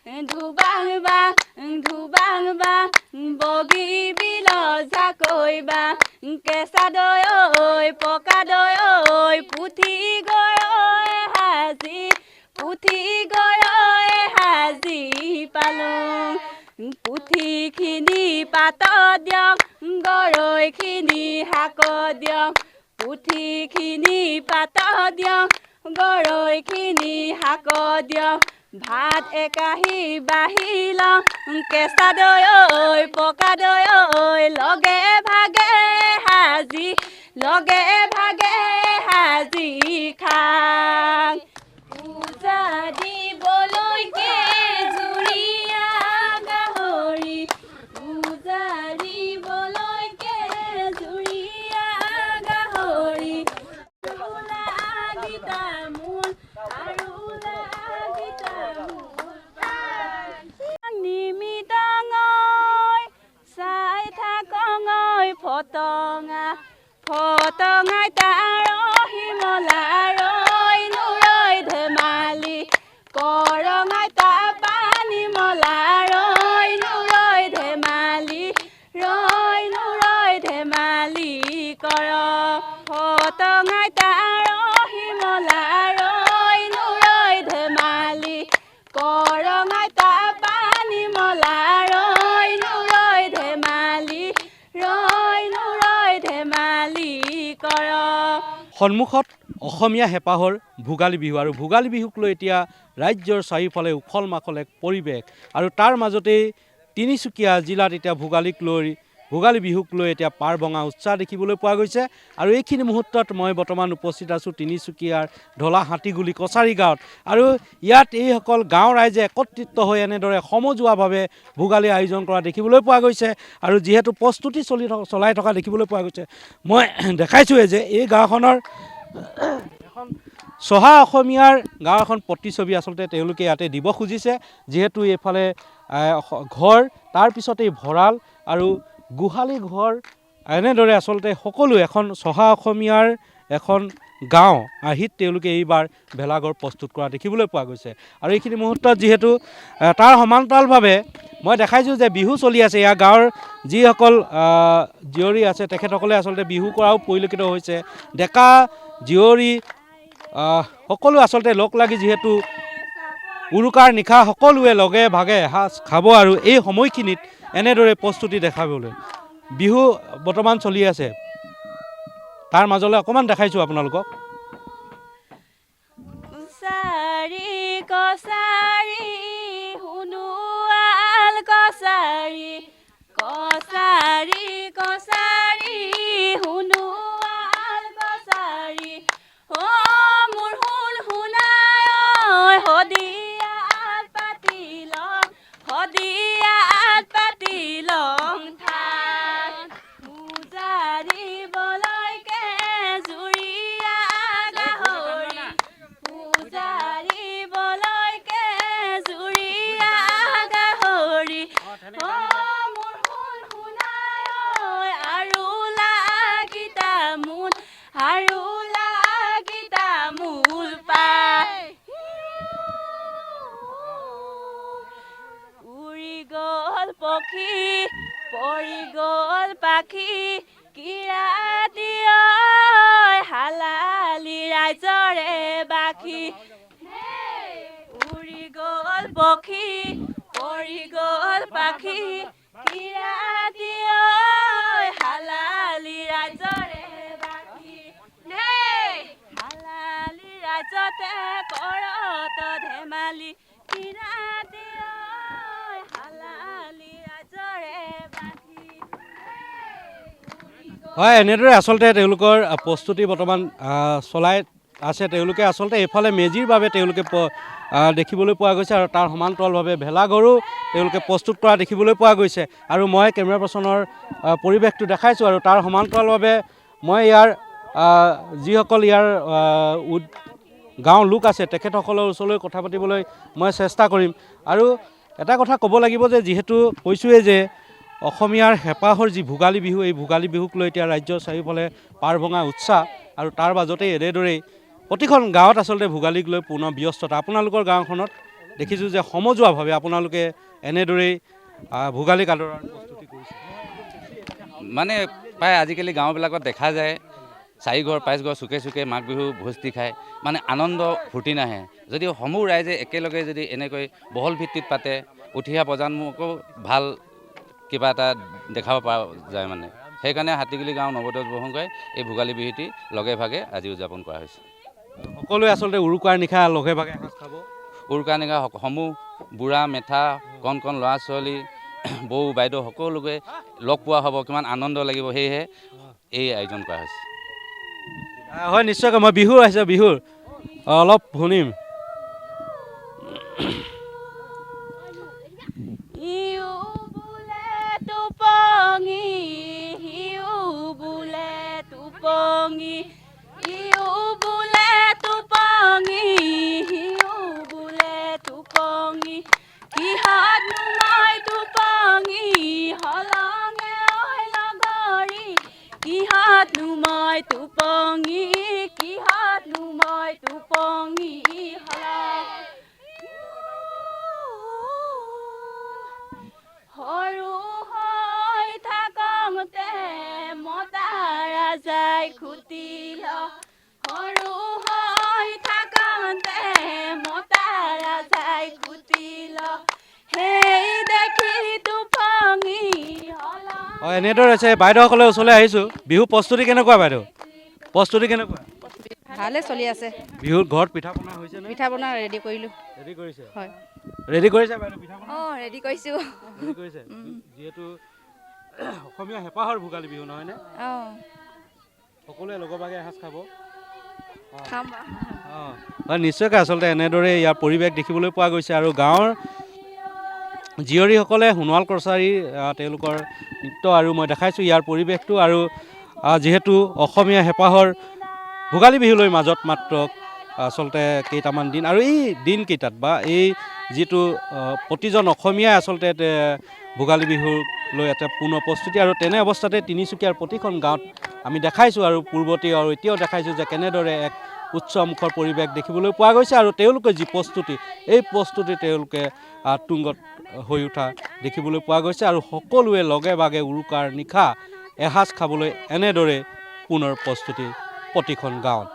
ধুবাং বাং ধুবাং বাং বগী বিল জাকৈ বাং কেঁচা দৈ ঐ পকা দৈ ঐ পুঠি গৰৈ সাজি পুঠি গৰৈ সাজি পালোঁ পুঠিখিনি পাতত দিয়ক গৰৈখিনি শাকত দিয়ক পুঠিখিনি পাতত দিয়ক গৰৈখিনি শাকত দিয়ক ভাত একাহী বাঢ়ি লওঁ কেঁচা দৈ ঐ পকা দৈ ঐ লগে ভাগে সাজি লগে ভাগে সাজি খাং পূজা দিবলৈকে জুৰীয়া গাহৰি পূজা দিবলৈকে জুৰীয়া গাহৰি লাগি তামোল আৰু লাগি তামোল নিমিতঙৈ চাই থাকঙৈ ফটঙা ফটঙাই তাৰ হিমলাৰৈ নুৰৈ ধেমালি কৰঙাই তাৰ পানী মলাৰৈ নুৰৈ ধেমালি ৰৈ নুৰৈ ধেমালি কৰ ফটঙাই তাৰ হিমলাৰৈ নুৰৈ ধেমালি কৰঙাই তাৰ পানী মলাৰৈ নুৰৈ ধেমালি ৰৈ নুৰৈ ধেমালি কৰ সন্মুখত অসমীয়া হেঁপাহৰ ভোগালী বিহু আৰু ভোগালী বিহুক লৈ এতিয়া ৰাজ্যৰ চাৰিওফালে উখল মাখল এক পৰিৱেশ আৰু তাৰ মাজতেই তিনিচুকীয়া জিলাত এতিয়া ভোগালী বিহুক লৈ এতিয়া পাৰ ভঙা উৎসাহ দেখিবলৈ পোৱা গৈছে আৰু এইখিনি মুহূৰ্তত মই বৰ্তমান উপস্থিত আছোঁ তিনিচুকীয়াৰ ঢলা হাতীগুলি কছাৰী গাঁৱত আৰু ইয়াত এইসকল গাঁৱৰ ৰাইজে একত্ৰিত হৈ এনেদৰে সমজুৱাভাৱে ভোগালী আয়োজন কৰা দেখিবলৈ পোৱা গৈছে আৰু যিহেতু প্ৰস্তুতি চলাই থকা দেখিবলৈ পোৱা গৈছে মই দেখাইছোঁৱে যে এই গাঁওখনৰ এখন চহা অসমীয়াৰ গাঁও এখন প্ৰতিচ্ছবি আচলতে তেওঁলোকে ইয়াতে দিব খুজিছে যিহেতু এইফালে ঘৰ তাৰপিছতে ভঁৰাল আৰু গোহালি ঘৰ এনেদৰে আচলতে সকলো এখন চহা অসমীয়াৰ এখন গাঁও আহিত তেওঁলোকে এইবাৰ ভেলাঘৰ প্ৰস্তুত কৰা দেখিবলৈ পোৱা গৈছে আৰু এইখিনি মুহূৰ্তত যিহেতু তাৰ সমান্তৰালভাৱে মই দেখাইছোঁ যে বিহু চলি আছে ইয়াৰ গাঁৱৰ যিসকল জীয়ৰী আছে তেখেতসকলে আচলতে বিহু কৰাও পৰিলক্ষিত হৈছে ডেকা জীয়ৰী সকলো আচলতে লগ লাগি যিহেতু উৰুকাৰ নিশা সকলোৱে লগে ভাগে এসাঁজ খাব আৰু এই সময়খিনিত এনেদৰে প্ৰস্তুতি দেখাবলৈ বিহু বৰ্তমান চলি আছে তাৰ মাজলৈ অকণমান দেখাইছোঁ আপোনালোকক কছাৰী কছাৰী সোণোৱাল কছাৰী কছাৰী কছাৰী সোণোৱাল কছাৰী অ মোৰ সোণ সোণাই শদিয়াত পাতি লং শদিয়াত পাতি লং ঠাই পূজা দিবলৈকে জুৰীয়া গাহৰি পূজা দিবলৈকে জুৰীয়া গাহৰি অ মোৰ সোণ সোণাই আৰু লাগি তামোল আৰু লাগি তামোল পাই উৰি গ'ল পক্ষী পৰি গ'ল পাখি কিৰাতি হালালি ৰাইজৰে বাখি উৰি গ'ল পক্ষী পৰি গ'ল পাখি কিৰাতি হালালি ৰাইজৰে বাখি হালালি ৰাইজতে কৰত ধেমালি কিৰাতি হালালি ৰাইজৰে বাখি হয় এনেদৰে আচলতে তেওঁলোকৰ প্ৰস্তুতি বৰ্তমান চলাই আছে তেওঁলোকে আচলতে এইফালে মেজিৰ বাবে তেওঁলোকে দেখিবলৈ পোৱা গৈছে আৰু তাৰ সমান্তৰালভাৱে ভেলাঘৰো তেওঁলোকে প্ৰস্তুত কৰা দেখিবলৈ পোৱা গৈছে আৰু মই কেমেৰা পাৰ্চনৰ পৰিৱেশটো দেখাইছোঁ আৰু তাৰ সমান্তৰালভাৱে মই ইয়াৰ যিসকল ইয়াৰ গাঁৱৰ লোক আছে তেখেতসকলৰ ওচৰলৈ কথা পাতিবলৈ মই চেষ্টা কৰিম আৰু এটা কথা ক'ব লাগিব যে যিহেতু কৈছোঁৱেই যে অসমীয়াৰ হেঁপাহৰ যি ভোগালী বিহু এই ভোগালী বিহুক লৈ এতিয়া ৰাজ্যৰ চাৰিওফালে পাৰ ভঙা উৎসাহ আৰু তাৰ মাজতেই এনেদৰেই প্ৰতিখন গাঁৱত আচলতে ভোগালীক লৈ পূৰ্ণ ব্যস্ততা আপোনালোকৰ গাঁওখনত দেখিছোঁ যে সমজুৱাভাৱে আপোনালোকে এনেদৰেই ভোগালীক আদৰাৰ প্ৰস্তুতি কৰিছে। মানে প্ৰায় আজিকালি গাঁওবিলাকত দেখা যায় 4 ঘৰ 5 ঘৰ চুকে চুকে মাঘ বিহু ভোজ দি খায়, মানে আনন্দ ফূৰ্তি নাহে। যদি সমূহ ৰাইজে একেলগে যদি এনেকৈ বহল ভিত্তিত পাতে, উঠি অহা প্ৰজন্মকো ভাল কিবা এটা দেখাব পৰা যায়। মানে সেইকাৰণে হাতীগুলি গাঁও নৱোদয় যুৱসংঘই এই ভোগালী বিহুটি লগে ভাগে আজি উদযাপন কৰা হৈছে। সকলোৱে আচলতে উৰুকাৰ নিশা লগে ভাগে এসাঁজ খাব। উৰুকাৰ নিশা সমূহ বুঢ়া মেথা কণ কণ ল'ৰা ছোৱালী বৌ বাইদেউ সকলোকে লগ পোৱা হ'ব, কিমান আনন্দ লাগিব, সেয়েহে এই আয়োজন কৰা হৈছে। হয় নিশ্চয়কৈ, মই বিহু আহিছে, বিহুৰ অলপ শুনিম। ইউ বোলে টোপঙি, সিউ বোলে টোপঙি, ইউ বোলে টোপঙি, সিউ বোলে টোপঙি, কিহতনো মই টোপঙি হলঙে ঐ লগৰী, কিহতনো মই টোপঙি, কিহতনো মই টোপঙি হলং। সৰু হৈ থাকোঁতে মতা ৰাজাই খুটিল, সৰু হৈ থাকোঁতে মতা ৰাজাই খুটিল, সেই দেখি টোপঙি হলং। হয় এনেদৰে আছে। বাইদেউসকলে ওচৰলৈ আহিছোঁ। বিহু প্ৰস্তুতি কেনেকুৱা বাইদেউ? প্ৰস্তুতি কেনেকুৱা? ভালে চলি আছে। বিহুৰ ঘৰত পিঠা পনা হৈছে নে? পিঠা পনা ৰেডি কৰিলোঁ। ৰেডি কৰিছে? হয়। ৰেডি কৰিছে বাইদেউ পিঠা পনা? অঁ ৰেডি কৰিছোঁ। ৰেডি কৰিছে? যিহেতু অসমীয়া হেঁপাহৰ ভোগালী বিহু নহয়নে? অঁ সকলোৱে লগৰভাগে এসাঁজ খাব। খাম। অঁ হয় নিশ্চয়কৈ, আচলতে এনেদৰে ইয়াৰ পৰিৱেশ দেখিবলৈ পোৱা গৈছে। আৰু গাঁৱৰ জীয়ৰীসকলে সোণোৱাল কছাৰী তেওঁলোকৰ নৃত্য আৰু মই দেখাইছোঁ ইয়াৰ পৰিৱেশটো। আৰু যিহেতু অসমীয়া হেঁপাহৰ ভোগালী বিহুলৈ মাজত মাত্ৰ আচলতে কেইটামান দিন, আৰু এই দিনকেইটাত বা এই যিটো প্ৰতিজন অসমীয়াই আচলতে ভোগালী বিহুক লৈ এটা পূৰ্ণ প্ৰস্তুতি। আৰু তেনে অৱস্থাতে তিনিচুকীয়াৰ প্ৰতিখন গাঁৱত আমি দেখাইছোঁ আৰু পূৰ্বতে আৰু এতিয়াও দেখাইছোঁ যে কেনেদৰে এক উৎসৱমুখৰ পৰিৱেশ দেখিবলৈ পোৱা গৈছে। আৰু তেওঁলোকে যি প্ৰস্তুতি, এই প্ৰস্তুতি তেওঁলোকে তুংগত হৈ উঠা দেখিবলৈ পোৱা গৈছে। আৰু সকলোৱে লগে ভাগে উৰুকাৰ নিশা এসাঁজ খাবলৈ এনেদৰে পুনৰ প্ৰস্তুতি প্ৰতিখন গাঁৱত।